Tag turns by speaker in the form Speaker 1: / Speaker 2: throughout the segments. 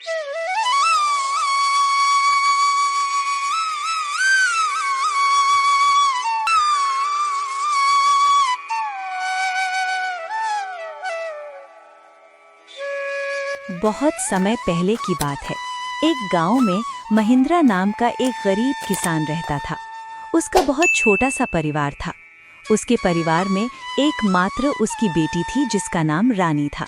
Speaker 1: बहुत समय पहले की बात है। एक गांव में महिंद्रा नाम का एक गरीब किसान रहता था। उसका बहुत छोटा सा परिवार था। उसके परिवार में एकमात्र उसकी बेटी थी जिसका नाम रानी था।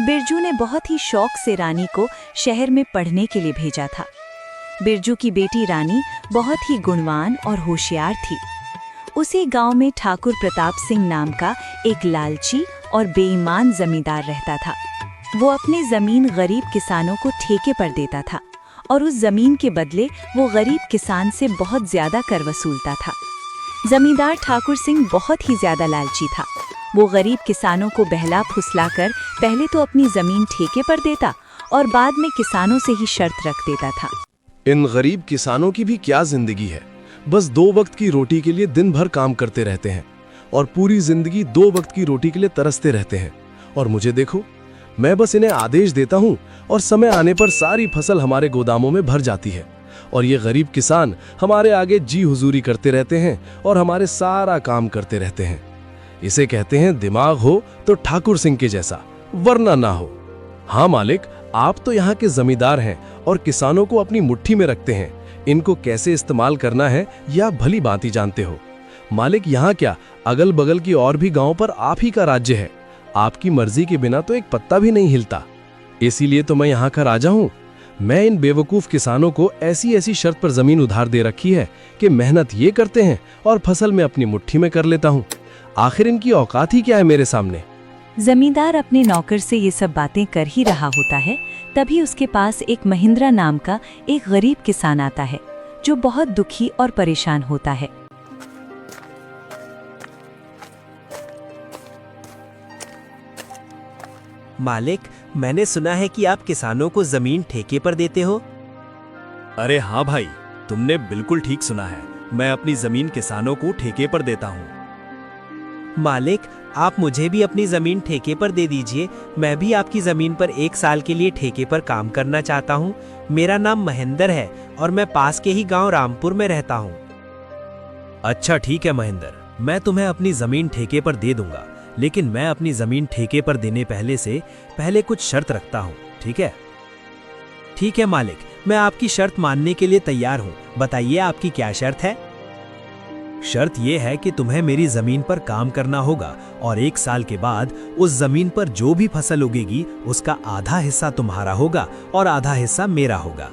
Speaker 1: बिरजू ने बहुत ही शौक से रानी को शहर में पढ़ने के लिए भेजा था। बिरजू की बेटी रानी बहुत ही गुणवान और होशियार थी। उसी गांव में ठाकुर प्रताप सिंह नाम का एक लालची और बेईमान जमींदार रहता था। वो अपनी जमीन गरीब किसानों को ठेके पर देता था और उस जमीन के बदले वो गरीब किसान से बहुत ज्यादा कर वसूलता था। जमींदार ठाकुर सिंह बहुत ही ज्यादा लालची था। वो गरीब किसानों को बहला फुसलाकर पहले तो अपनी जमीन ठेके पर देता और बाद में किसानों से ही शर्त रख देता था।
Speaker 2: इन गरीब किसानों की भी क्या जिंदगी है। बस 2 वक्त की रोटी के लिए दिन भर काम करते रहते हैं और पूरी जिंदगी 2 वक्त की रोटी के लिए तरसते रहते हैं। और मुझे देखो, मैं बस इन्हें आदेश देता हूँ और समय आने पर सारी फसल हमारे गोदामों में भर जाती है और ये गरीब किसान हमारे आगे जी हुजूरी करते रहते हैं और हमारे सारा काम करते रहते हैं। इसे कहते हैं दिमाग हो तो ठाकुर सिंह के जैसा, वरना ना हो। हाँ मालिक, आप तो यहाँ के जमींदार हैं और किसानों को अपनी मुट्ठी में रखते हैं। इनको कैसे इस्तेमाल करना है यह भली भांति जानते हो। मालिक, यहाँ क्या, अगल बगल की और भी गाँव पर आप ही का राज्य है। आपकी मर्जी के बिना तो एक पत्ता भी नहीं हिलता। इसीलिए तो मैं यहाँ का राजा हूँ। मैं इन बेवकूफ किसानों को ऐसी ऐसी शर्त पर जमीन उधार दे रखी है कि मेहनत ये करते हैं और फसल में अपनी मुट्ठी में कर लेता हूँ। आखिर इनकी औकात ही क्या है मेरे सामने।
Speaker 1: जमींदार अपने नौकर से ये सब बातें कर ही रहा होता है, तभी उसके पास एक महिंद्रा नाम का एक गरीब किसान आता है जो बहुत दुखी और परेशान होता है।
Speaker 3: मालिक, मैंने सुना है कि आप किसानों को जमीन ठेके पर देते हो।
Speaker 4: अरे हाँ भाई, तुमने बिल्कुल ठीक सुना है। मैं अपनी जमीन किसानों को ठेके पर देता हूँ।
Speaker 3: मालिक, आप मुझे भी अपनी जमीन ठेके पर दे दीजिए। मैं भी आपकी जमीन पर 1 साल के लिए ठेके पर काम करना चाहता हूँ। मेरा नाम महेंद्र है और मैं पास के ही गांव रामपुर में रहता हूँ।
Speaker 4: अच्छा ठीक है महेंद्र, मैं तुम्हें अपनी जमीन ठेके पर दे दूंगा, लेकिन मैं अपनी जमीन ठेके पर देने पहले कुछ शर्त रखता हूँ, ठीक है?
Speaker 3: ठीक है मालिक, मैं आपकी शर्त मानने के लिए तैयार हूँ। बताइए आपकी क्या शर्त है?
Speaker 4: शर्त यह है कि तुम्हें मेरी जमीन पर काम करना होगा और 1 साल के बाद उस जमीन पर जो भी फसल उगेगी उसका आधा हिस्सा तुम्हारा होगा और आधा हिस्सा मेरा होगा।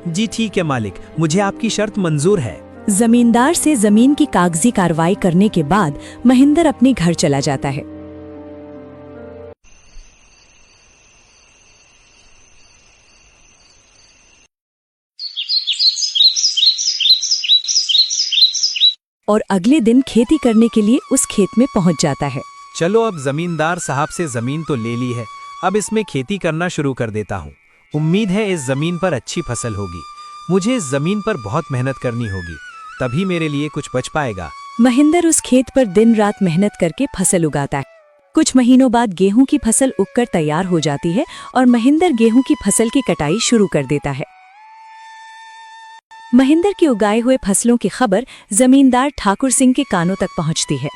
Speaker 3: जी ठीक है मालिक, मुझे आपकी शर्त मंजूर है।
Speaker 1: जमींदार से जमीन की कागजी कार्रवाई करने के बाद महिंद्र अपने घर चला जाता है। और अगले दिन खेती करने के लिए उस खेत में पहुंच जाता है।
Speaker 3: चलो, अब जमींदार साहब से जमीन तो ले ली है, अब इसमें खेती करना शुरू कर देता हूँ। उम्मीद है इस जमीन पर अच्छी फसल होगी। मुझे इस जमीन पर बहुत मेहनत करनी होगी, तभी मेरे लिए कुछ बच पाएगा।
Speaker 1: महिंद्र उस खेत पर दिन रात मेहनत करके फसल उगाता है। कुछ महीनों बाद गेहूं की फसल उगकर तैयार हो जाती है और महिंद्र गेहूं की फसल की कटाई शुरू कर देता है। महिंद्र के उगाए हुए फसलों की खबर जमींदार ठाकुर सिंह के कानों तक पहुंचती है।